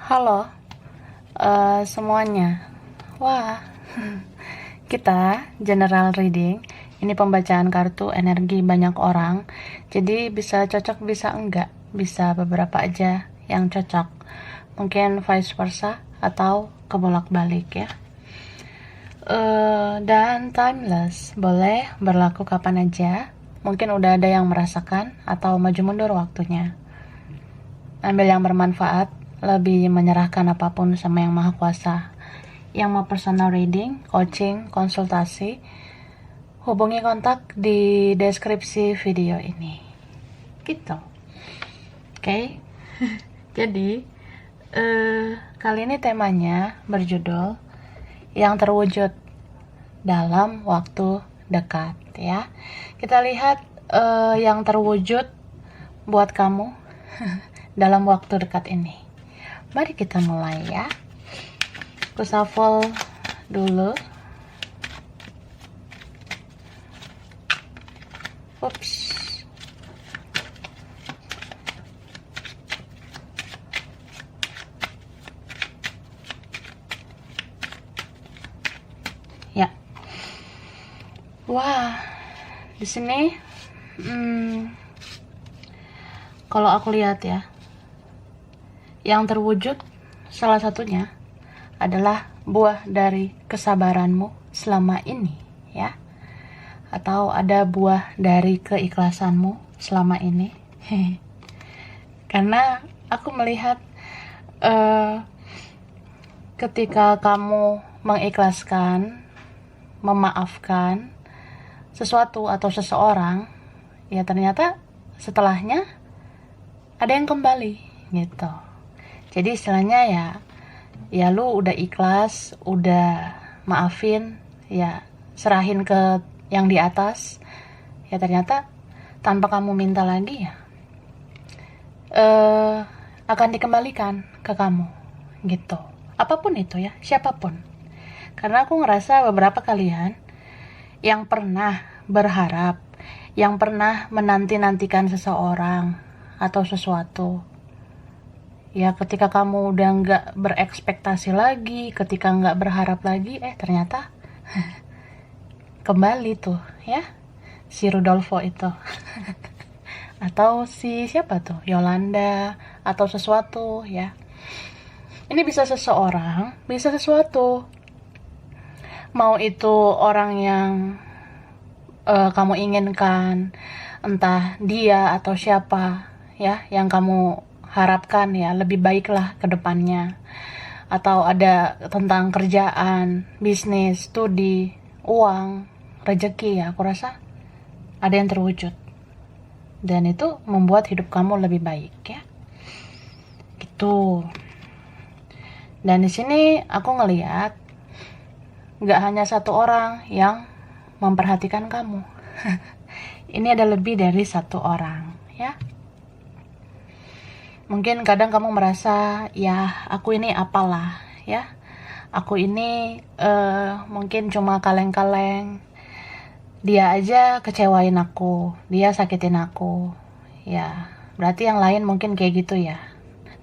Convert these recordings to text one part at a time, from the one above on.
Halo, semuanya. Wah, kita general reading. Ini pembacaan kartu energi banyak orang. Jadi bisa cocok, bisa enggak. Bisa beberapa aja yang cocok. Mungkin vice versa atau kebolak-balik ya. Dan timeless, boleh berlaku kapan aja. Mungkin udah ada yang merasakan atau maju mundur waktunya. Ambil yang bermanfaat, lebih menyerahkan apapun sama yang maha kuasa. Yang mau personal reading, coaching, konsultasi, hubungi kontak di deskripsi video ini. Gitu. Oke. Jadi, kali ini temanya berjudul yang terwujud dalam waktu dekat ya. Kita lihat yang terwujud buat kamu dalam waktu dekat ini. Mari kita mulai ya. Aku shuffle dulu. Ups. Ya. Wah, di sini kalau aku lihat ya, yang terwujud salah satunya adalah buah dari kesabaranmu selama ini ya, atau ada buah dari keikhlasanmu selama ini. Karena aku melihat ketika kamu mengikhlaskan, memaafkan sesuatu atau seseorang, ya ternyata setelahnya ada yang kembali gitu. Jadi istilahnya ya lu udah ikhlas, udah maafin, ya serahin ke yang di atas, ya ternyata tanpa kamu minta lagi ya akan dikembalikan ke kamu gitu. Apapun itu ya, siapapun. Karena aku ngerasa beberapa kalian yang pernah berharap, yang pernah menanti-nantikan seseorang atau sesuatu, ya ketika kamu udah nggak berekspektasi lagi, ketika nggak berharap lagi, ternyata kembali tuh ya si Rudolfo itu. Atau si siapa tuh, Yolanda atau sesuatu ya. Ini bisa seseorang, bisa sesuatu. Mau itu orang yang kamu inginkan, entah dia atau siapa ya yang kamu harapkan ya lebih baiklah ke depannya, atau ada tentang kerjaan, bisnis, studi, uang, rezeki ya, aku rasa ada yang terwujud dan itu membuat hidup kamu lebih baik ya gitu. Dan di sini aku ngelihat nggak hanya satu orang yang memperhatikan kamu. Ini ada lebih dari satu orang ya. Mungkin kadang kamu merasa ya aku ini apalah ya, aku ini mungkin cuma kaleng-kaleng, dia aja kecewain aku, dia sakitin aku ya, berarti yang lain mungkin kayak gitu ya.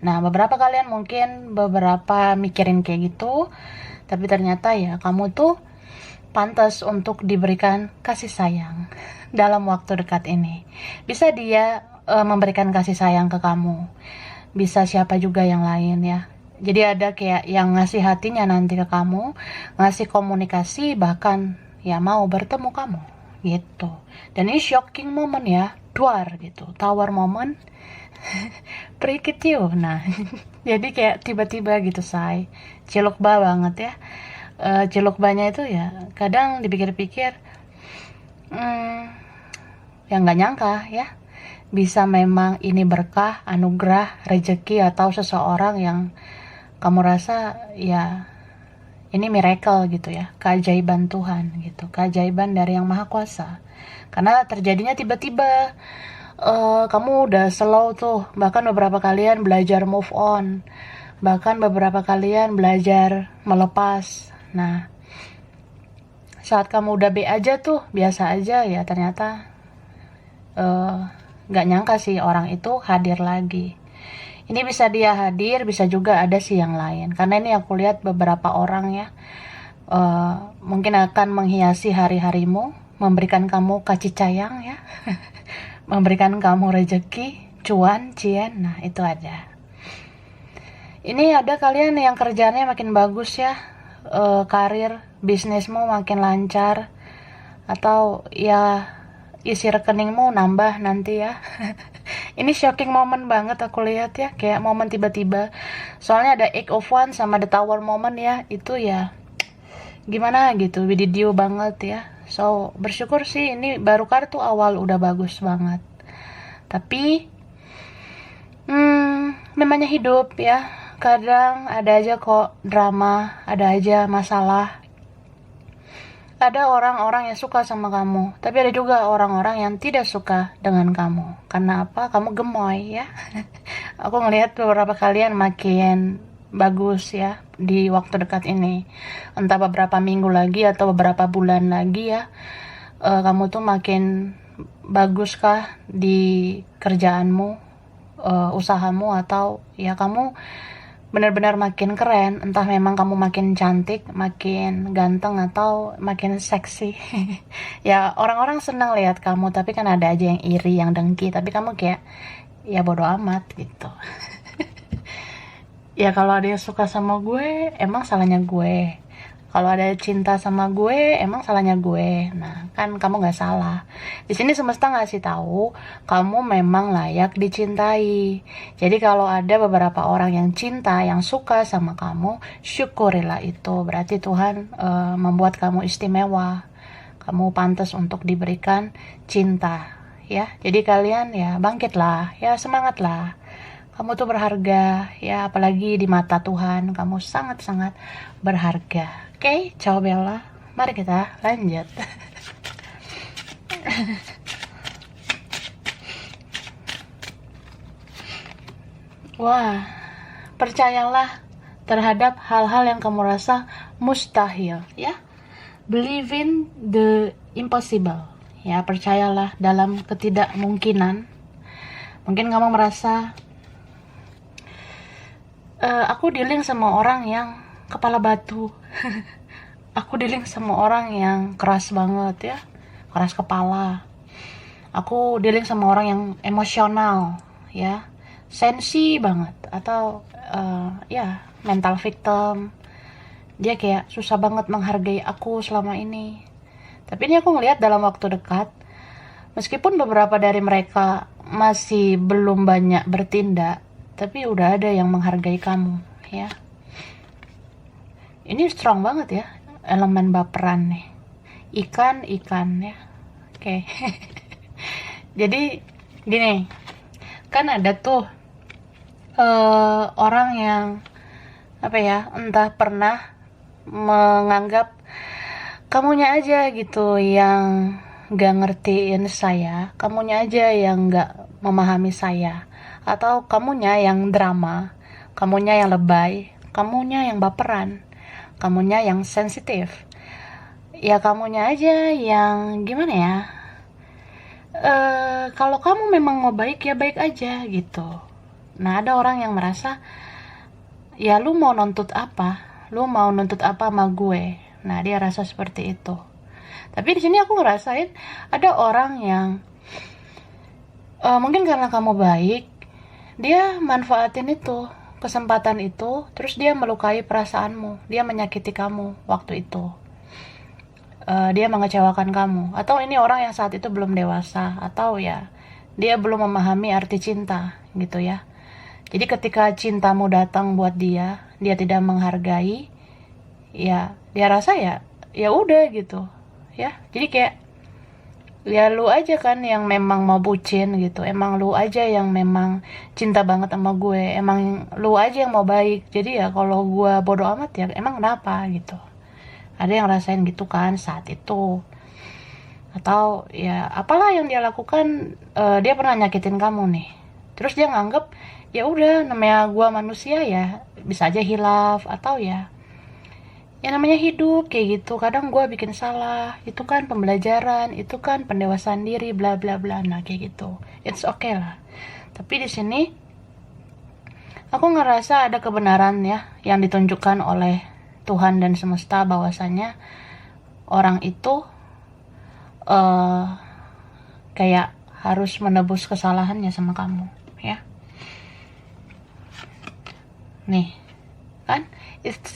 Nah beberapa kalian mungkin beberapa mikirin kayak gitu, tapi ternyata ya kamu tuh pantas untuk diberikan kasih sayang dalam waktu dekat ini. Bisa dia memberikan kasih sayang ke kamu, bisa siapa juga yang lain ya. Jadi ada kayak yang ngasih hatinya nanti ke kamu, ngasih komunikasi, bahkan ya mau bertemu kamu gitu. Dan ini shocking moment ya, duar gitu, tower moment. Pricked you. Nah jadi kayak tiba-tiba gitu say, ciluk ba banget ya. Ciluk banya itu ya kadang dipikir-pikir ya nggak nyangka ya, bisa memang ini berkah, anugerah, rezeki atau seseorang yang kamu rasa ya ini miracle gitu ya, keajaiban Tuhan gitu, keajaiban dari yang maha kuasa. Karena terjadinya tiba-tiba, kamu udah slow tuh, bahkan beberapa kalian belajar move on, bahkan beberapa kalian belajar melepas. Nah saat kamu udah be aja tuh, biasa aja ya, ternyata gak nyangka sih orang itu hadir lagi. Ini bisa dia hadir, bisa juga ada sih yang lain. Karena ini aku lihat beberapa orang ya, mungkin akan menghiasi hari-harimu, memberikan kamu kasih sayang ya, memberikan kamu rezeki, cuan, cien, nah itu ada. Ini ada kalian yang kerjaannya makin bagus ya, karir, bisnismu makin lancar, atau ya isi rekeningmu nambah nanti ya. Ini shocking moment banget aku lihat ya, kayak momen tiba-tiba. Soalnya ada Egg of One sama The Tower moment ya, itu ya gimana gitu, video banget ya. So bersyukur sih, ini baru kartu awal udah bagus banget. Tapi memangnya hidup ya, kadang ada aja kok drama, ada aja masalah. Ada orang-orang yang suka sama kamu, tapi ada juga orang-orang yang tidak suka dengan kamu. Karena apa? Kamu gemoy ya. Aku ngelihat beberapa kalian makin bagus ya di waktu dekat ini. Entah beberapa minggu lagi atau beberapa bulan lagi ya. Kamu tuh makin bagus kah di kerjaanmu, usahamu, atau ya kamu benar-benar makin keren, entah memang kamu makin cantik, makin ganteng, atau makin seksi. Ya orang-orang senang lihat kamu, tapi kan ada aja yang iri, yang dengki, tapi kamu kayak ya bodo amat gitu. Ya kalau ada yang suka sama gue, emang salahnya gue. Kalau ada cinta sama gue, emang salahnya gue. Nah, kan kamu nggak salah. Di sini semesta ngasih tahu kamu memang layak dicintai. Jadi kalau ada beberapa orang yang cinta, yang suka sama kamu, syukurilah itu. Berarti Tuhan membuat kamu istimewa. Kamu pantas untuk diberikan cinta, ya. Jadi kalian ya bangkitlah, ya semangatlah. Kamu tuh berharga, ya apalagi di mata Tuhan, kamu sangat-sangat berharga. Oke, ciao Bella. Mari kita lanjut. Wah, percayalah terhadap hal-hal yang kamu rasa mustahil, ya. Believe in the impossible. Ya, percayalah dalam ketidakmungkinan. Mungkin kamu merasa aku dealing sama orang yang kepala batu. Aku dealing sama orang yang keras banget ya, keras kepala. Aku dealing sama orang yang emosional ya, sensi banget, atau ya mental victim. Dia kayak susah banget menghargai aku selama ini. Tapi ini aku ngelihat dalam waktu dekat, meskipun beberapa dari mereka masih belum banyak bertindak, tapi udah ada yang menghargai kamu ya. Ini strong banget ya, elemen baperan nih. Ikan ya. Oke. Jadi gini, kan ada tuh orang yang apa ya, entah pernah menganggap kamunya aja gitu yang gak ngertiin saya, kamunya aja yang gak memahami saya, atau kamunya yang drama, kamunya yang lebay, kamunya yang baperan, kamunya yang sensitif, ya kamunya aja yang gimana ya, kalau kamu memang mau baik ya baik aja gitu. Nah ada orang yang merasa ya lu mau nuntut apa, lu mau nuntut apa sama gue. Nah dia rasa seperti itu. Tapi di sini aku ngerasain ada orang yang mungkin karena kamu baik, dia manfaatin itu, kesempatan itu, terus dia melukai perasaanmu, dia menyakiti kamu waktu itu, dia mengecewakan kamu. Atau ini orang yang saat itu belum dewasa, atau ya dia belum memahami arti cinta gitu ya. Jadi ketika cintamu datang buat dia tidak menghargai, ya dia rasa ya udah gitu ya. Jadi kayak ya lu aja kan yang memang mau bucin gitu, emang lu aja yang memang cinta banget sama gue, emang lu aja yang mau baik. Jadi ya kalau gue bodo amat ya emang kenapa gitu. Ada yang rasain gitu kan saat itu. Atau ya apalah yang dia lakukan, dia pernah nyakitin kamu nih, terus dia nganggep ya udah namanya gue manusia ya bisa aja hilaf, atau ya namanya hidup kayak gitu, kadang gue bikin salah, itu kan pembelajaran, itu kan pendewasaan diri, bla bla bla. Nah kayak gitu, it's okay lah. Tapi di sini Aku ngerasa ada kebenaran ya yang ditunjukkan oleh Tuhan dan semesta bahwasanya orang itu eh kayak harus menebus kesalahannya sama kamu ya. Nih, kan? It's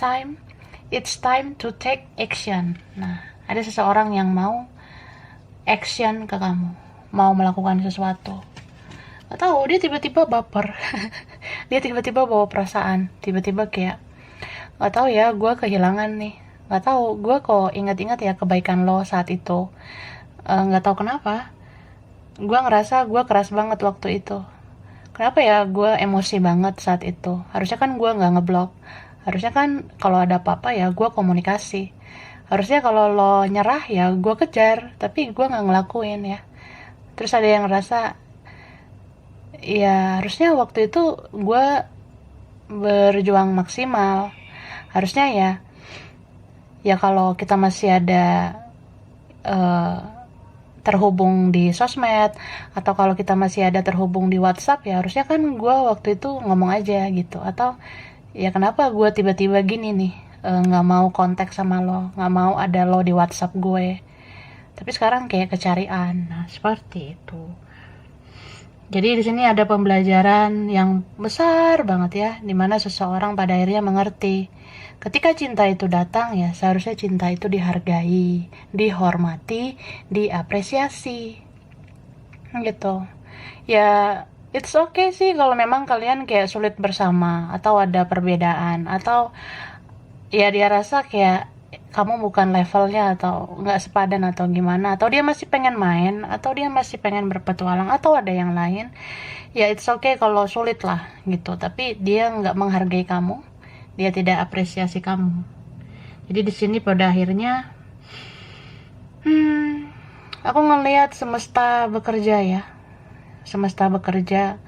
time to take action. Nah, ada seseorang yang mau action ke kamu, mau melakukan sesuatu. Gak tahu, dia tiba-tiba baper. Dia tiba-tiba bawa perasaan, tiba-tiba kayak gak tahu ya, gue kehilangan nih. Gak tahu, gue kok ingat-ingat ya kebaikan lo saat itu. Gak tahu kenapa, gue ngerasa gue keras banget waktu itu. Kenapa ya gue emosi banget saat itu? Harusnya kan gue nggak ngeblok. Harusnya kan kalau ada apa-apa ya gue komunikasi. Harusnya kalau lo nyerah ya gue kejar. Tapi gue nggak ngelakuin ya. Terus ada yang ngerasa, ya harusnya waktu itu gue berjuang maksimal. Harusnya ya kalau kita masih ada eh, terhubung di sosmed, atau kalau kita masih ada terhubung di WhatsApp, ya harusnya kan gue waktu itu ngomong aja gitu. Atau ya kenapa gue tiba-tiba gini nih, nggak mau kontak sama lo, nggak mau ada lo di WhatsApp gue, tapi sekarang kayak kecarian. Nah, seperti itu. Jadi di sini ada pembelajaran yang besar banget ya, dimana seseorang pada akhirnya mengerti ketika cinta itu datang ya seharusnya cinta itu dihargai, dihormati, diapresiasi gitu. Ya it's okay sih kalau memang kalian kayak sulit bersama atau ada perbedaan, atau ya dia rasa kayak kamu bukan levelnya atau nggak sepadan atau gimana, atau dia masih pengen main, atau dia masih pengen berpetualang, atau ada yang lain. Ya it's okay kalau sulit lah gitu, tapi dia nggak menghargai kamu, dia tidak apresiasi kamu. Jadi di sini pada akhirnya aku ngelihat semesta bekerja ya, semesta bekerja,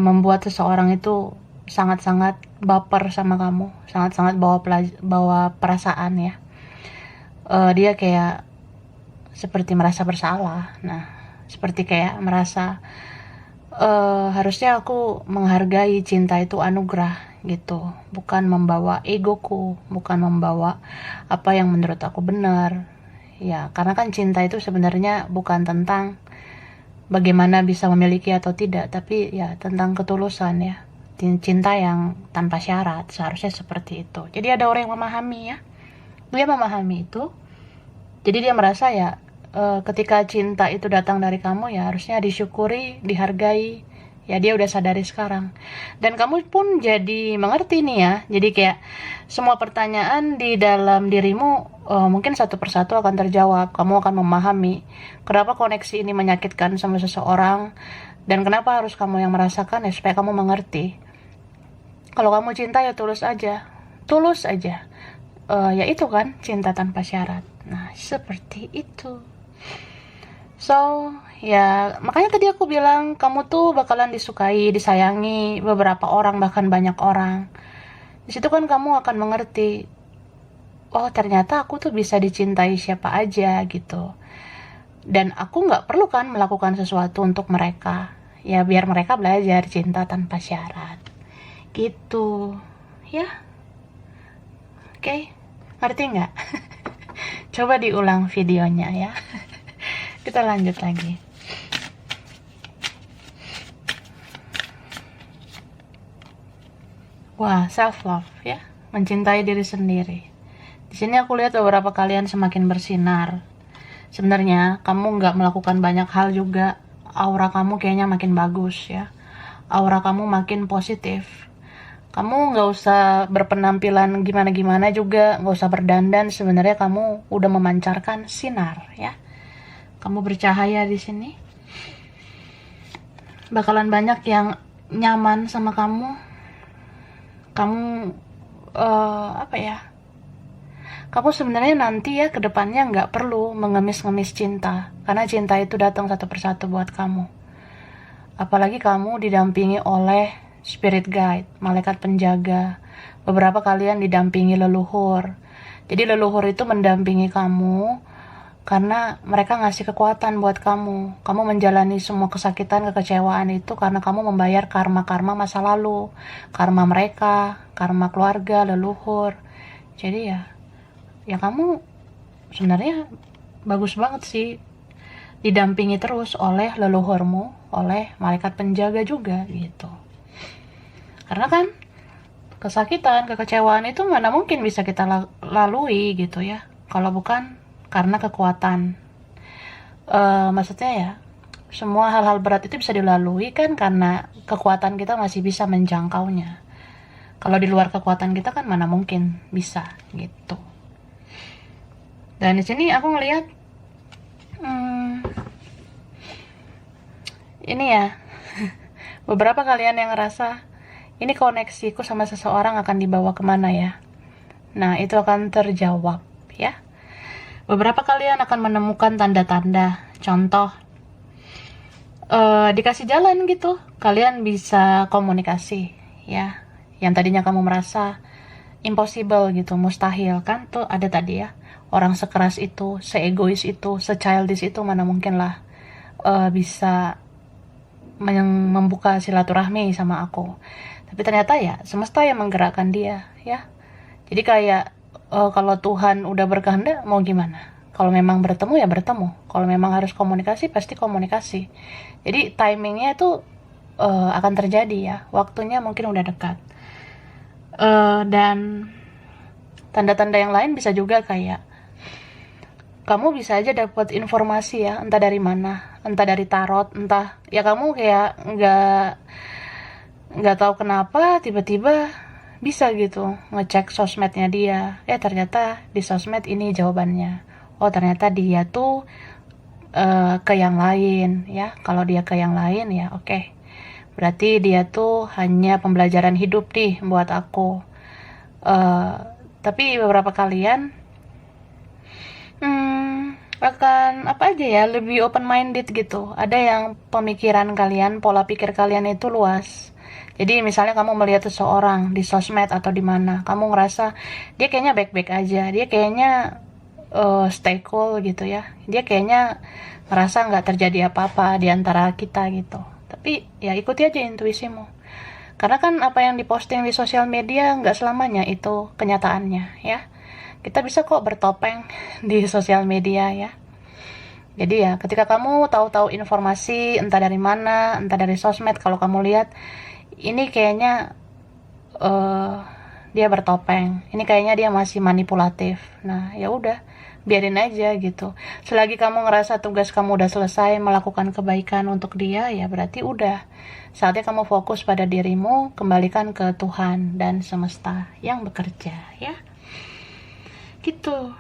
membuat seseorang itu sangat-sangat baper sama kamu, sangat-sangat bawa perasaan ya. Dia kayak seperti merasa bersalah. Nah, seperti kayak merasa harusnya aku menghargai cinta itu anugerah gitu, bukan membawa egoku, bukan membawa apa yang menurut aku benar. Ya, karena kan cinta itu sebenarnya bukan tentang bagaimana bisa memiliki atau tidak, tapi ya tentang ketulusan ya. Cinta yang tanpa syarat, seharusnya seperti itu. Jadi ada orang yang memahami ya. Dia memahami itu. Jadi dia merasa ya ketika cinta itu datang dari kamu ya harusnya disyukuri, dihargai. Ya dia udah sadari sekarang. Dan kamu pun jadi mengerti nih ya. Jadi kayak semua pertanyaan di dalam dirimu mungkin satu persatu akan terjawab. Kamu akan memahami kenapa koneksi ini menyakitkan sama seseorang, dan kenapa harus kamu yang merasakan ya, supaya kamu mengerti. Kalau kamu cinta ya tulus aja. Tulus aja. Ya itu kan cinta tanpa syarat. Nah, seperti itu. So, ya makanya tadi aku bilang kamu tuh bakalan disukai, disayangi beberapa orang, bahkan banyak orang. Di situ kan kamu akan mengerti, oh ternyata aku tuh bisa dicintai siapa aja gitu. Dan aku nggak perlu kan melakukan sesuatu untuk mereka. Ya biar mereka belajar cinta tanpa syarat. Gitu. Ya, oke. Ngerti nggak? Coba diulang videonya ya. Kita lanjut lagi. Wah, self love ya, mencintai diri sendiri. Di sini aku lihat beberapa kalian semakin bersinar. Sebenarnya kamu nggak melakukan banyak hal juga, aura kamu kayaknya makin bagus ya. Aura kamu makin positif. Kamu nggak usah berpenampilan gimana-gimana juga, nggak usah berdandan. Sebenarnya kamu udah memancarkan sinar ya. Kamu bercahaya di sini. Bakalan banyak yang nyaman sama kamu. Kamu apa ya? Kamu sebenarnya nanti ya kedepannya nggak perlu mengemis-ngemis cinta, karena cinta itu datang satu persatu buat kamu. Apalagi kamu didampingi oleh spirit guide, malaikat penjaga. Beberapa kalian didampingi leluhur. Jadi leluhur itu mendampingi kamu karena mereka ngasih kekuatan buat kamu. Kamu menjalani semua kesakitan, kekecewaan itu karena kamu membayar karma-karma masa lalu, karma mereka, karma keluarga, leluhur. Jadi ya kamu sebenarnya bagus banget sih didampingi terus oleh leluhurmu, oleh malaikat penjaga juga gitu. Karena kan kesakitan, kekecewaan itu mana mungkin bisa kita lalui gitu ya, kalau bukan karena kekuatan. Maksudnya ya, semua hal-hal berat itu bisa dilalui kan karena kekuatan kita masih bisa menjangkaunya. Kalau di luar kekuatan kita kan mana mungkin bisa gitu. Dan di sini aku ngelihat ini ya, beberapa kalian yang ngerasa ini koneksiku sama seseorang akan dibawa kemana ya. Nah, itu akan terjawab ya. Beberapa kalian akan menemukan tanda-tanda. Contoh, dikasih jalan gitu, kalian bisa komunikasi ya. Yang tadinya kamu merasa impossible gitu, mustahil kan, tuh ada tadi ya. Orang sekeras itu, seegois itu, se-childish itu mana mungkin lah bisa membuka silaturahmi sama aku. Tapi ternyata ya semesta yang menggerakkan dia ya. Jadi kayak kalau Tuhan udah berkehendak mau gimana? Kalau memang bertemu ya bertemu. Kalau memang harus komunikasi pasti komunikasi. Jadi timingnya itu akan terjadi ya. Waktunya mungkin udah dekat. Dan tanda-tanda yang lain bisa juga kayak kamu bisa aja dapat informasi ya, entah dari mana, entah dari tarot, entah ya kamu kayak nggak tahu kenapa tiba-tiba bisa gitu ngecek sosmednya dia. Ternyata di sosmed ini jawabannya. Oh ternyata dia tuh ke yang lain ya. Kalau dia ke yang lain ya oke. Berarti dia tuh hanya pembelajaran hidup nih buat aku. Tapi beberapa kalian akan apa aja ya, lebih open minded gitu. Ada yang pemikiran kalian, pola pikir kalian itu luas. Jadi misalnya kamu melihat seseorang di sosmed atau di mana, kamu ngerasa dia kayaknya baik-baik aja, dia kayaknya stay cool gitu ya, dia kayaknya ngerasa nggak terjadi apa-apa di antara kita gitu. Tapi ya ikuti aja intuisimu. Karena kan apa yang diposting di sosial media nggak selamanya itu kenyataannya ya. Kita bisa kok bertopeng di sosial media ya. Jadi ya ketika kamu tahu-tahu informasi entah dari mana, entah dari sosmed, kalau kamu lihat ini kayaknya dia bertopeng, ini kayaknya dia masih manipulatif. Nah ya udah, biarin aja gitu. Selagi kamu ngerasa tugas kamu udah selesai melakukan kebaikan untuk dia, ya berarti udah saatnya kamu fokus pada dirimu, kembalikan ke Tuhan dan semesta yang bekerja ya. Gitu.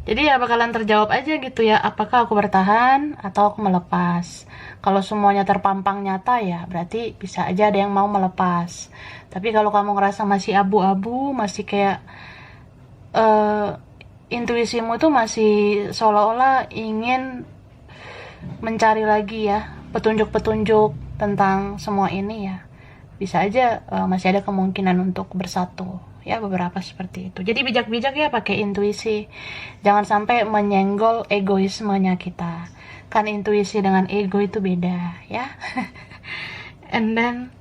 Jadi ya bakalan terjawab aja gitu ya, apakah aku bertahan atau aku melepas. Kalau semuanya terpampang nyata ya berarti bisa aja ada yang mau melepas. Tapi kalau kamu ngerasa masih abu-abu, masih kayak intuisimu tuh masih seolah-olah ingin mencari lagi ya petunjuk-petunjuk tentang semua ini ya, bisa aja masih ada kemungkinan untuk bersatu ya, beberapa seperti itu. Jadi bijak-bijak ya pakai intuisi, jangan sampai menyenggol egoismenya kita, kan intuisi dengan ego itu beda ya. And then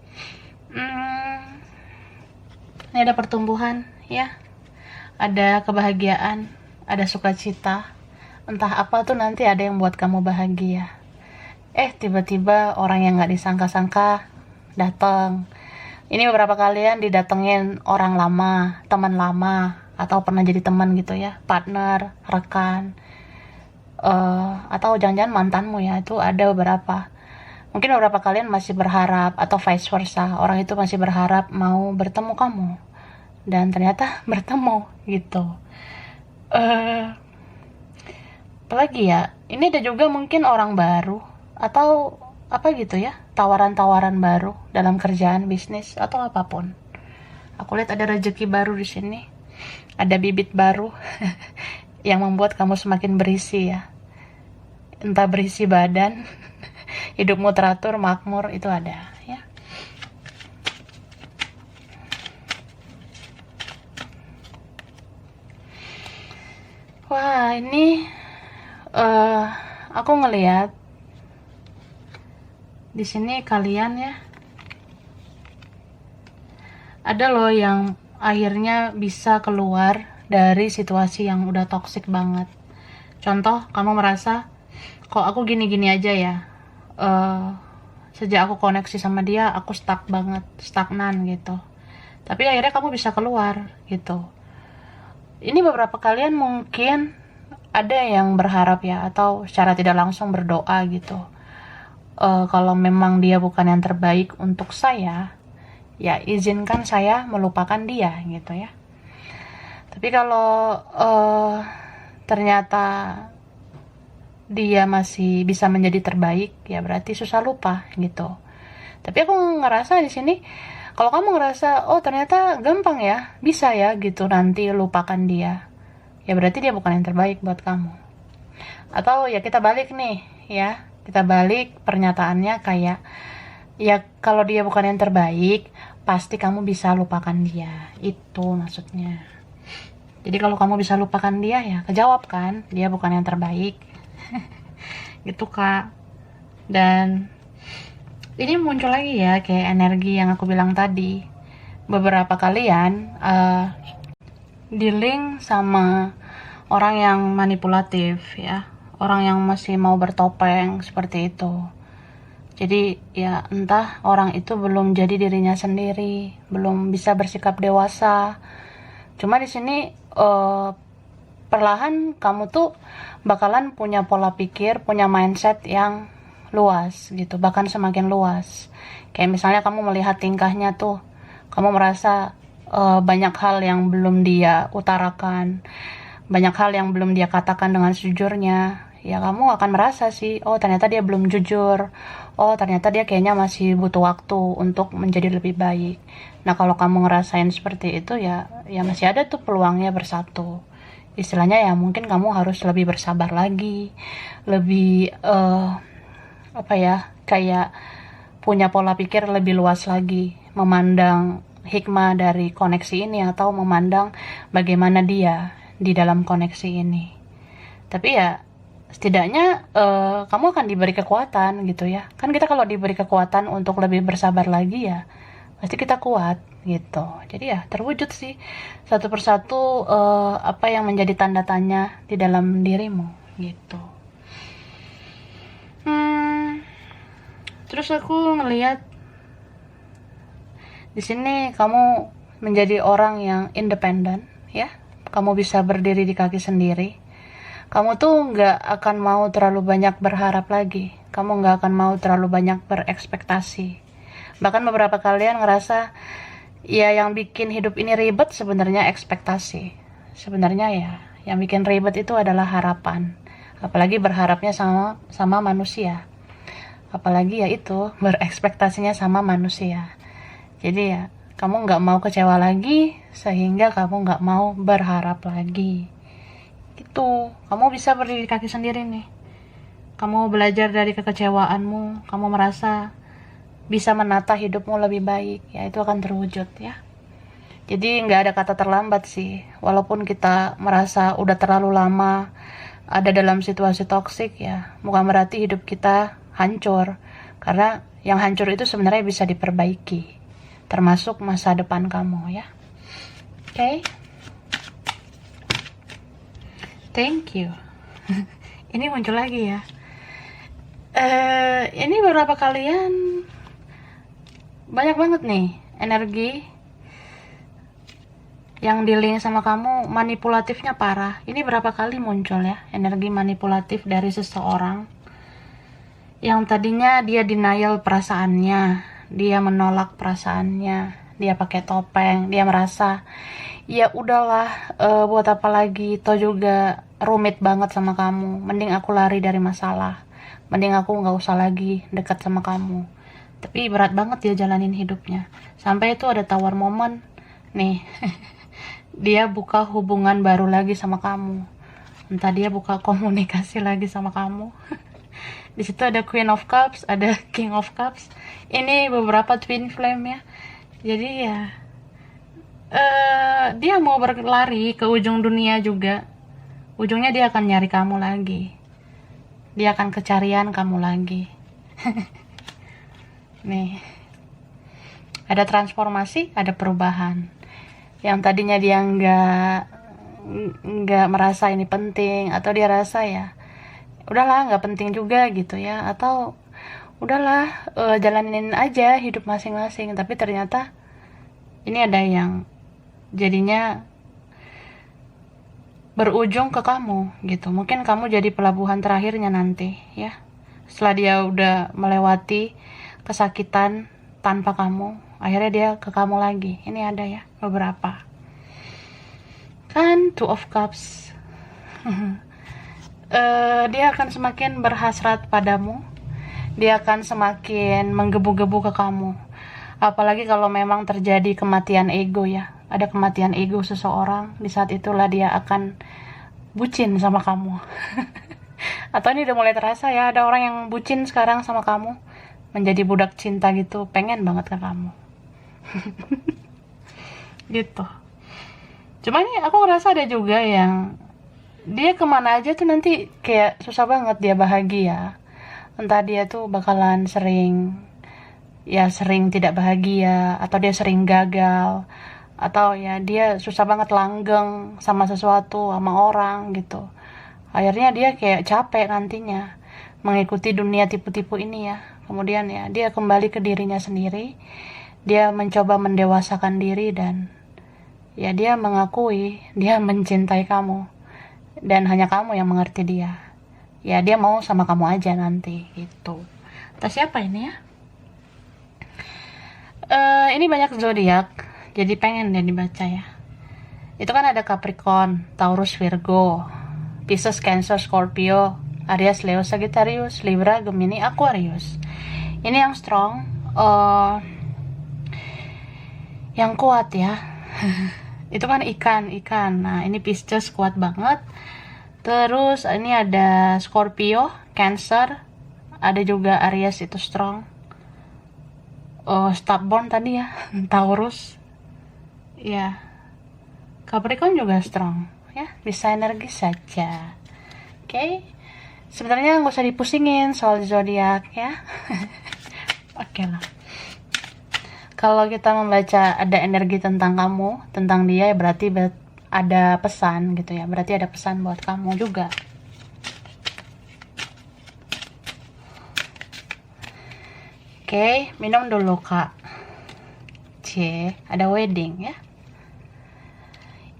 ini ada pertumbuhan ya, ada kebahagiaan, ada sukacita, entah apa tuh nanti ada yang buat kamu bahagia. Tiba-tiba orang yang gak disangka-sangka datang. Ini beberapa kalian didatengin orang lama, teman lama, atau pernah jadi teman gitu ya, partner, rekan, atau jangan-jangan mantanmu ya, itu ada beberapa. Mungkin beberapa kalian masih berharap, atau vice versa, orang itu masih berharap mau bertemu kamu, dan ternyata bertemu gitu. Apalagi ya, ini ada juga mungkin orang baru, atau apa gitu ya, tawaran-tawaran baru dalam kerjaan, bisnis, atau apapun. Aku lihat ada rezeki baru di sini, ada bibit baru yang membuat kamu semakin berisi ya, entah berisi badan, hidupmu teratur, makmur, itu ada ya. Wah, ini eh aku ngelihat di sini kalian ya, ada loh yang akhirnya bisa keluar dari situasi yang udah toksik banget. Contoh, kamu merasa kok aku gini-gini aja ya, eh sejak aku koneksi sama dia aku stuck banget, stagnan gitu. Tapi akhirnya kamu bisa keluar gitu. Ini beberapa kalian mungkin ada yang berharap ya, atau secara tidak langsung berdoa gitu. Kalau memang dia bukan yang terbaik untuk saya, ya izinkan saya melupakan dia gitu ya. Tapi kalau ternyata dia masih bisa menjadi terbaik, ya berarti susah lupa gitu. Tapi aku ngerasa di sini, kalau kamu ngerasa oh ternyata gampang ya, bisa ya gitu nanti lupakan dia, ya berarti dia bukan yang terbaik buat kamu. Atau ya kita balik nih ya, kita balik pernyataannya kayak, ya kalau dia bukan yang terbaik pasti kamu bisa lupakan dia, itu maksudnya. Jadi kalau kamu bisa lupakan dia, ya kejawab kan dia bukan yang terbaik. Gitu kak. Dan ini muncul lagi ya kayak energi yang aku bilang tadi, beberapa kalian dealing sama orang yang manipulatif ya, orang yang masih mau bertopeng seperti itu. Jadi ya entah orang itu belum jadi dirinya sendiri, belum bisa bersikap dewasa. Cuma di sini perlahan kamu tuh bakalan punya pola pikir, punya mindset yang luas gitu, bahkan semakin luas. Kayak misalnya kamu melihat tingkahnya tuh, kamu merasa banyak hal yang belum dia utarakan, banyak hal yang belum dia katakan dengan sejujurnya. Ya kamu akan merasa sih, oh ternyata dia belum jujur, oh ternyata dia kayaknya masih butuh waktu untuk menjadi lebih baik. Nah kalau kamu ngerasain seperti itu, ya masih ada tuh peluangnya bersatu. Istilahnya ya mungkin kamu harus lebih bersabar lagi, lebih apa ya, kayak punya pola pikir lebih luas lagi, memandang hikmah dari koneksi ini, atau memandang bagaimana dia di dalam koneksi ini. Tapi ya setidaknya kamu akan diberi kekuatan gitu ya. Kan kita kalau diberi kekuatan untuk lebih bersabar lagi, ya pasti kita kuat gitu. Jadi ya terwujud sih satu persatu apa yang menjadi tanda tanya di dalam dirimu gitu. Terus aku ngelihat di sini kamu menjadi orang yang independen ya. Kamu bisa berdiri di kaki sendiri. Kamu tuh nggak akan mau terlalu banyak berharap lagi. Kamu nggak akan mau terlalu banyak berekspektasi. Bahkan beberapa kalian ngerasa, ya yang bikin hidup ini ribet sebenarnya ekspektasi. Sebenarnya ya, yang bikin ribet itu adalah harapan. Apalagi berharapnya sama manusia. Apalagi ya itu, berekspektasinya sama manusia. Jadi ya, kamu nggak mau kecewa lagi, sehingga kamu nggak mau berharap lagi. Gitu, kamu bisa berdiri kaki sendiri nih. Kamu belajar dari kekecewaanmu, kamu merasa bisa menata hidupmu lebih baik, ya itu akan terwujud ya. Jadi nggak ada kata terlambat sih, walaupun kita merasa udah terlalu lama ada dalam situasi toksik, ya bukan berarti hidup kita hancur, karena yang hancur itu sebenarnya bisa diperbaiki, termasuk masa depan kamu ya. Oke? Thank you. Ini muncul lagi ya. Ini beberapa kalian banyak banget nih energi yang di-link sama kamu, manipulatifnya parah. Ini berapa kali muncul ya energi manipulatif dari seseorang yang tadinya dia denial perasaannya, dia menolak perasaannya, dia pakai topeng, dia merasa ya udahlah, buat apa lagi, toh juga rumit banget sama kamu, mending aku lari dari masalah, mending aku nggak usah lagi dekat sama kamu. Tapi berat banget dia jalanin hidupnya, sampai itu ada tawar momen nih. Dia buka hubungan baru lagi sama kamu, entah dia buka komunikasi lagi sama kamu. Di situ ada Queen of Cups, ada King of Cups. Ini beberapa twin flame ya. Jadi ya dia mau berlari ke ujung dunia juga, ujungnya dia akan nyari kamu lagi. dia akan kecarian kamu lagi. Nih, ada transformasi, ada perubahan. Yang tadinya dia nggak merasa ini penting, atau dia rasa ya udahlah nggak penting juga gitu ya, atau udahlah jalanin aja hidup masing-masing, tapi ternyata ini ada yang jadinya berujung ke kamu gitu. Mungkin kamu jadi pelabuhan terakhirnya nanti ya, setelah dia udah melewati kesakitan tanpa kamu, akhirnya dia ke kamu lagi. Ini ada ya beberapa kan, Two of Cups. Dia akan semakin berhasrat padamu, dia akan semakin menggebu-gebu ke kamu. Apalagi kalau memang terjadi kematian ego ya, ada kematian ego seseorang, di saat itulah dia akan bucin sama kamu. Atau ini udah mulai terasa ya, ada orang yang bucin sekarang sama kamu, menjadi budak cinta gitu, pengen banget ke kamu. Gitu. Cuma ini aku ngerasa ada juga yang dia kemana aja tuh nanti kayak susah banget dia bahagia. Entah dia tuh bakalan sering tidak bahagia, atau dia sering gagal, atau ya dia susah banget langgeng sama sesuatu, sama orang gitu. Akhirnya dia kayak capek nantinya mengikuti dunia tipu-tipu ini ya. Kemudian ya dia kembali ke dirinya sendiri, dia mencoba mendewasakan diri, dan ya dia mengakui dia mencintai kamu, dan hanya kamu yang mengerti dia. Ya dia mau sama kamu aja nanti gitu. Terus siapa ini ya? Ini banyak zodiak, jadi pengen dia dibaca ya. Itu kan ada Capricorn, Taurus, Virgo, Pisces, Cancer, Scorpio, Aries, Leo, Sagittarius, Libra, Gemini, Aquarius. Ini yang strong, yang kuat ya. Itu kan ikan. Nah, ini Pisces kuat banget. Terus ini ada Scorpio, Cancer, ada juga Aries itu strong. Stubborn tadi ya, Taurus. Ya. Capricorn juga strong ya, bisa energis saja. Oke. Sebenarnya nggak usah dipusingin soal zodiak ya. Oke lah. Kalau kita membaca ada energi tentang kamu, tentang dia, ya berarti ada pesan gitu ya. Berarti ada pesan buat kamu juga. Oke, minum dulu kak. Ada wedding ya.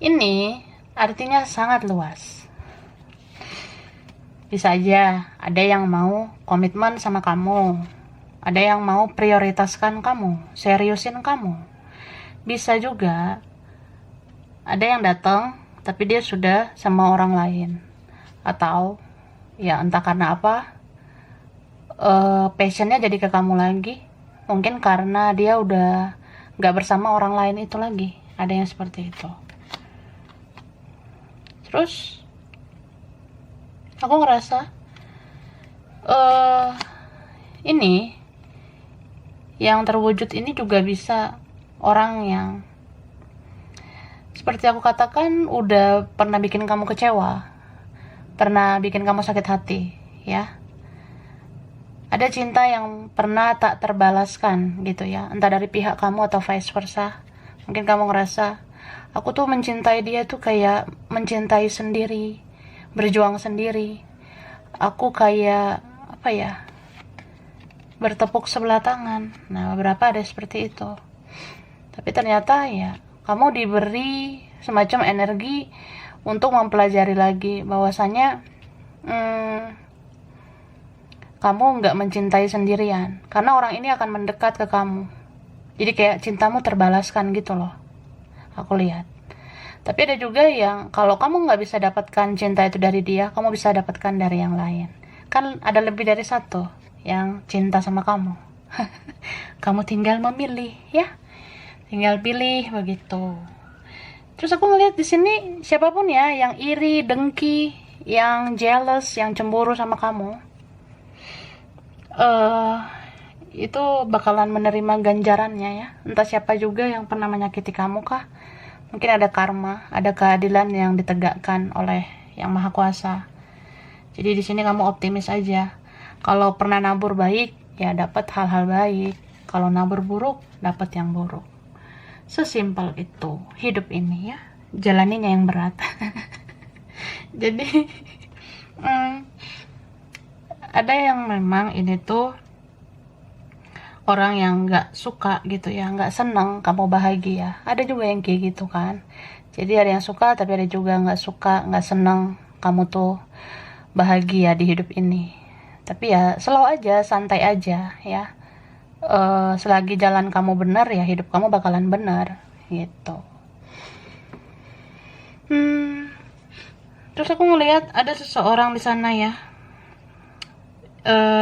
Ini artinya sangat luas. Bisa aja ada yang mau komitmen sama kamu, ada yang mau prioritaskan kamu, seriusin kamu. Bisa juga ada yang datang tapi dia sudah sama orang lain, atau ya entah karena apa passionnya jadi ke kamu lagi. Mungkin karena dia udah gak bersama orang lain itu lagi. Ada yang seperti itu. Terus aku ngerasa ini yang terwujud ini juga bisa orang yang seperti aku katakan udah pernah bikin kamu kecewa, pernah bikin kamu sakit hati ya. Ada cinta yang pernah tak terbalaskan gitu ya, entah dari pihak kamu atau vice versa. Mungkin kamu ngerasa aku tuh mencintai dia tuh kayak mencintai sendiri, berjuang sendiri. Aku kayak apa ya, bertepuk sebelah tangan. Nah, beberapa ada seperti itu. Tapi ternyata ya kamu diberi semacam energi untuk mempelajari lagi bahwasanya kamu nggak mencintai sendirian, karena orang ini akan mendekat ke kamu. Jadi kayak cintamu terbalaskan gitu loh, aku lihat. Tapi ada juga yang kalau kamu nggak bisa dapatkan cinta itu dari dia, kamu bisa dapatkan dari yang lain. Kan ada lebih dari satu yang cinta sama kamu. Kamu tinggal memilih ya, tinggal pilih begitu. Terus aku ngeliat di sini siapapun ya yang iri, dengki, yang jealous, yang cemburu sama kamu, itu bakalan menerima ganjarannya ya. Entah siapa juga yang pernah menyakiti kamu kah, mungkin ada karma, ada keadilan yang ditegakkan oleh Yang Maha Kuasa. Jadi di sini kamu optimis aja. Kalau pernah nabur baik, ya dapat hal-hal baik. Kalau nabur buruk, dapat yang buruk. Sesimpel itu hidup ini ya. Jalaninya yang berat. Jadi ada yang memang ini tuh orang yang nggak suka gitu ya, nggak seneng kamu bahagia. Ada juga yang kayak gitu kan. Jadi ada yang suka, tapi ada juga nggak suka, nggak seneng kamu tuh bahagia di hidup ini. Tapi ya slow aja, santai aja ya. Selagi jalan kamu benar ya hidup kamu bakalan benar gitu. Terus aku ngelihat ada seseorang di sana ya,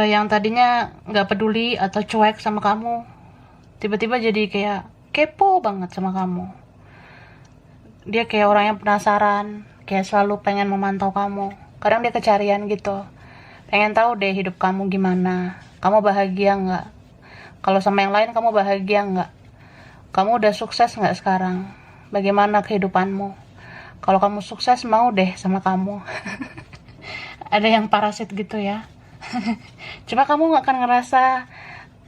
yang tadinya nggak peduli atau cuek sama kamu, tiba-tiba jadi kayak kepo banget sama kamu. Dia kayak orang yang penasaran, kayak selalu pengen memantau kamu. Kadang dia kecarian gitu, pengen tahu deh hidup kamu gimana, kamu bahagia nggak, kalau sama yang lain kamu bahagia nggak, kamu udah sukses nggak sekarang, bagaimana kehidupanmu, kalau kamu sukses mau deh sama kamu. Ada yang parasit gitu ya. Cuma kamu nggak akan ngerasa,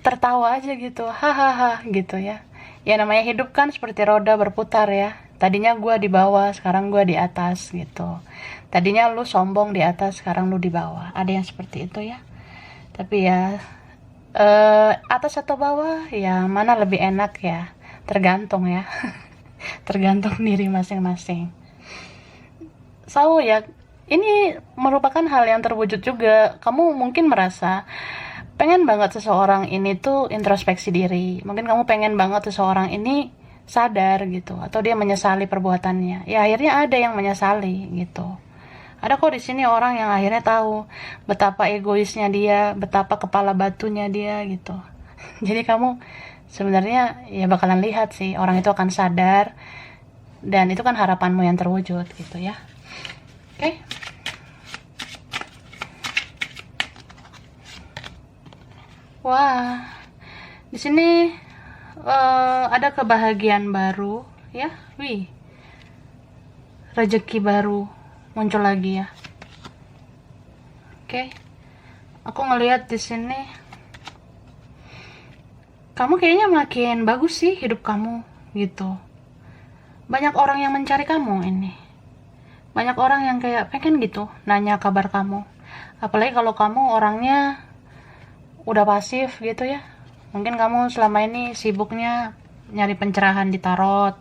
tertawa aja gitu, hahaha gitu ya. Ya namanya hidup kan seperti roda berputar ya. Tadinya gue di bawah, sekarang gue di atas gitu. Tadinya lu sombong di atas, sekarang lu di bawah. Ada yang seperti itu ya. Tapi ya atas atau bawah ya mana lebih enak ya, tergantung ya. Tergantung diri masing-masing. So ya ini merupakan hal yang terwujud juga. Kamu mungkin merasa pengen banget seseorang ini tuh introspeksi diri. Mungkin kamu pengen banget seseorang ini sadar gitu, atau dia menyesali perbuatannya. Ya akhirnya ada yang menyesali gitu. Ada kok di sini orang yang akhirnya tahu betapa egoisnya dia, betapa kepala batunya dia gitu. Jadi kamu sebenarnya ya bakalan lihat sih orang itu akan sadar, dan itu kan harapanmu yang terwujud gitu ya. Oke. Wah, di sini ada kebahagiaan baru ya. Wih, rezeki baru muncul lagi ya. Oke. Aku ngelihat di sini kamu kayaknya makin bagus sih hidup kamu gitu. Banyak orang yang mencari kamu ini. Banyak orang yang kayak pengen gitu nanya kabar kamu. Apalagi kalau kamu orangnya udah pasif gitu ya. Mungkin kamu selama ini sibuknya nyari pencerahan di tarot.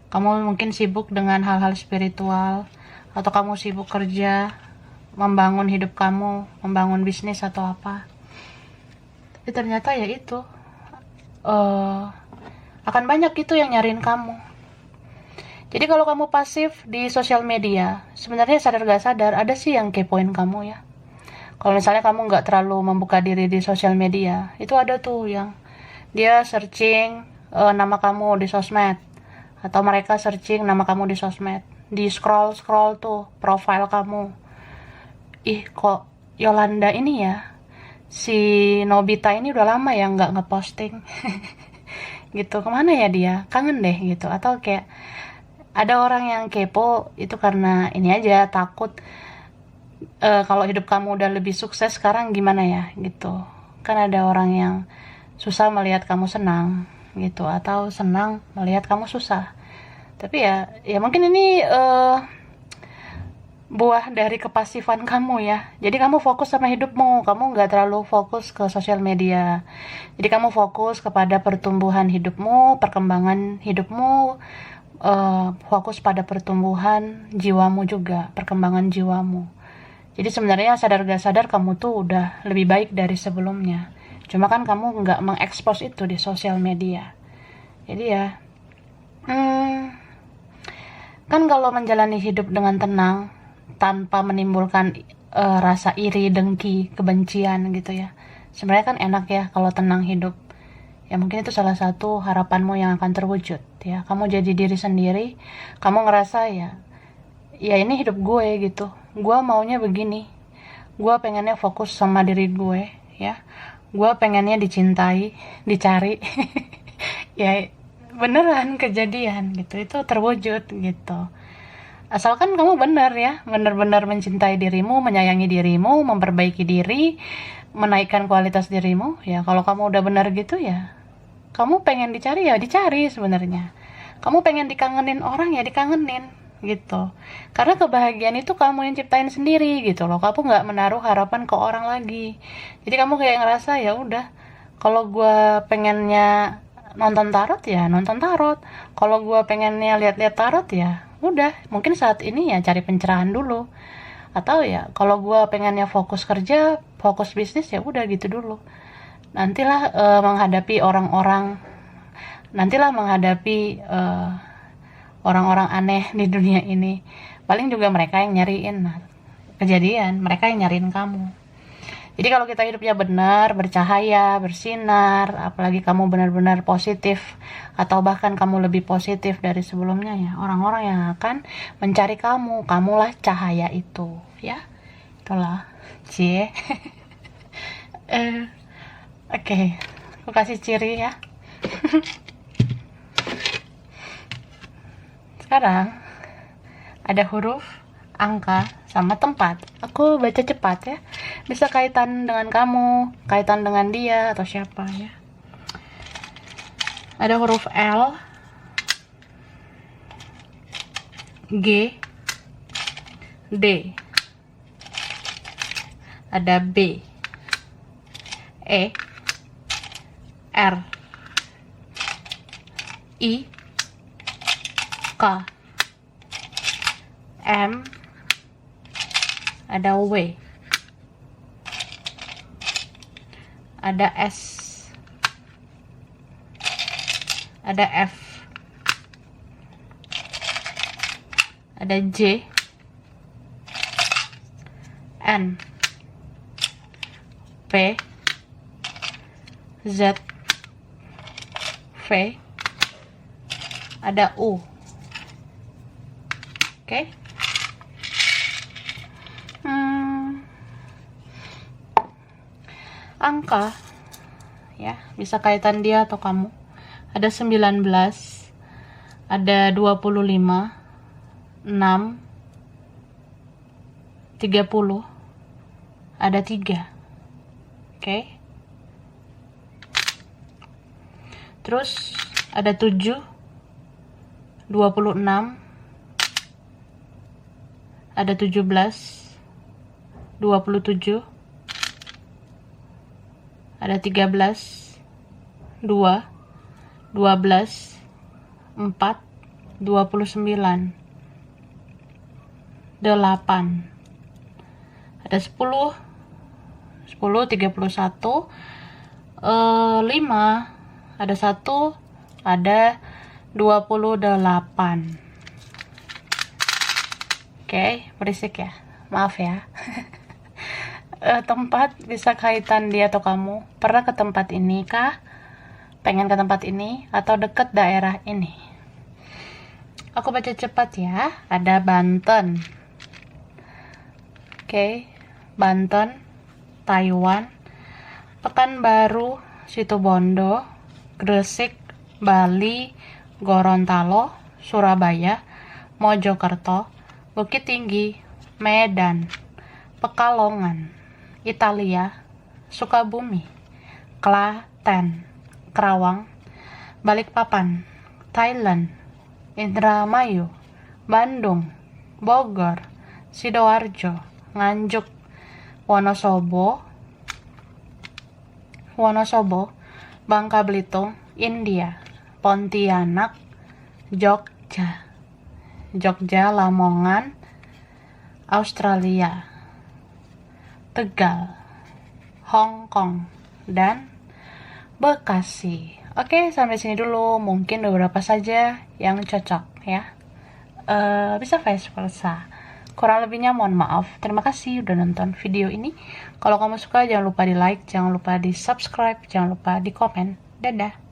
Kamu mungkin sibuk dengan hal-hal spiritual, atau kamu sibuk kerja, membangun hidup kamu, membangun bisnis atau apa. Tapi ternyata ya itu akan banyak itu yang nyariin kamu. Jadi kalau kamu pasif di sosial media, sebenarnya sadar gak sadar ada sih yang kepoin kamu ya. Kalau misalnya kamu nggak terlalu membuka diri di sosial media, itu ada tuh yang dia searching nama kamu di sosmed, atau mereka searching nama kamu di sosmed, di scroll tuh profile kamu. Ih kok Yolanda ini ya, si Nobita ini udah lama ya nggak ngeposting. Gitu, kemana ya dia, kangen deh gitu. Atau kayak ada orang yang kepo itu karena ini aja, takut kalau hidup kamu udah lebih sukses sekarang gimana ya gitu. Kan ada orang yang susah melihat kamu senang gitu, atau senang melihat kamu susah. Tapi ya mungkin ini buah dari kepasifan kamu ya. Jadi kamu fokus sama hidupmu, kamu nggak terlalu fokus ke sosial media. Jadi kamu fokus kepada pertumbuhan hidupmu, perkembangan hidupmu, fokus pada pertumbuhan jiwamu juga, perkembangan jiwamu. Jadi sebenarnya sadar gak sadar kamu tuh udah lebih baik dari sebelumnya. Cuma kan kamu nggak mengekspos itu di sosial media. Jadi ya, kan kalau menjalani hidup dengan tenang, tanpa menimbulkan rasa iri, dengki, kebencian gitu ya. Sebenarnya kan enak ya kalau tenang hidup. Ya mungkin itu salah satu harapanmu yang akan terwujud ya. Kamu jadi diri sendiri, kamu ngerasa ya ini hidup gue gitu. Gue maunya begini. Gue pengennya fokus sama diri gue ya. Gue pengennya dicintai, dicari. Ya beneran kejadian gitu. Itu terwujud gitu. Asalkan kamu benar ya, benar-benar mencintai dirimu, menyayangi dirimu, memperbaiki diri, menaikkan kualitas dirimu. Ya kalau kamu udah benar gitu ya, kamu pengen dicari ya dicari sebenarnya. Kamu pengen dikangenin orang ya dikangenin gitu. Karena kebahagiaan itu kamu yang ciptain sendiri gitu loh. Kamu nggak menaruh harapan ke orang lagi. Jadi kamu kayak ngerasa ya udah, kalau gue pengennya nonton tarot ya nonton tarot. Kalau gue pengennya lihat-lihat tarot ya udah, mungkin saat ini ya cari pencerahan dulu. Atau ya kalau gue pengennya fokus kerja, fokus bisnis ya udah gitu dulu. Nantilah menghadapi orang-orang, nantilah menghadapi orang-orang aneh di dunia ini. Paling juga mereka yang nyariin kejadian, mereka yang nyariin kamu. Jadi kalau kita hidupnya benar, bercahaya, bersinar, apalagi kamu benar-benar positif, atau bahkan kamu lebih positif dari sebelumnya ya, orang-orang yang akan mencari kamu, kamulah cahaya itu, ya. Itulah, cie. Oke, aku kasih ciri ya. Sekarang ada huruf, angka, sama tempat. Aku baca cepat ya. Bisa kaitan dengan kamu, kaitan dengan dia atau siapa ya. Ada huruf L, G, D. Ada B, E, R, I, K, M, ada W, ada S, ada F, ada J, N, P, Z, V, ada U. Oke. Angka ya, bisa kaitan dia atau kamu. Ada 19, ada 25, 6, 30, ada 3. Oke. Terus ada 7, 26, ada 17, 27, ada 13, 2, 12, 4, 29, 8, ada 10, 10, 31, 5, ada 1, ada 28. Oke, berisik ya, maaf ya. Tempat bisa kaitan dia atau kamu. Pernah ke tempat ini kah? Pengen ke tempat ini atau deket daerah ini? Aku baca cepat ya. Ada Banten. Oke, Banten, Taiwan, Pekanbaru, Situbondo, Gresik, Bali, Gorontalo, Surabaya, Mojokerto, Bukit Tinggi, Medan, Pekalongan, Italia, Sukabumi, Klaten, Kerawang, Balikpapan, Thailand, Indramayu, Bandung, Bogor, Sidoarjo, Nganjuk, Wonosobo, Bangka Belitung, India, Pontianak, Jogja, Lamongan, Australia, Tegal, Hong Kong, dan Bekasi. Oke, sampai sini dulu. Mungkin beberapa saja yang cocok ya. Bisa vice versa. Kurang lebihnya mohon maaf. Terima kasih udah nonton video ini. Kalau kamu suka jangan lupa di like, jangan lupa di subscribe, jangan lupa di komen. Dadah.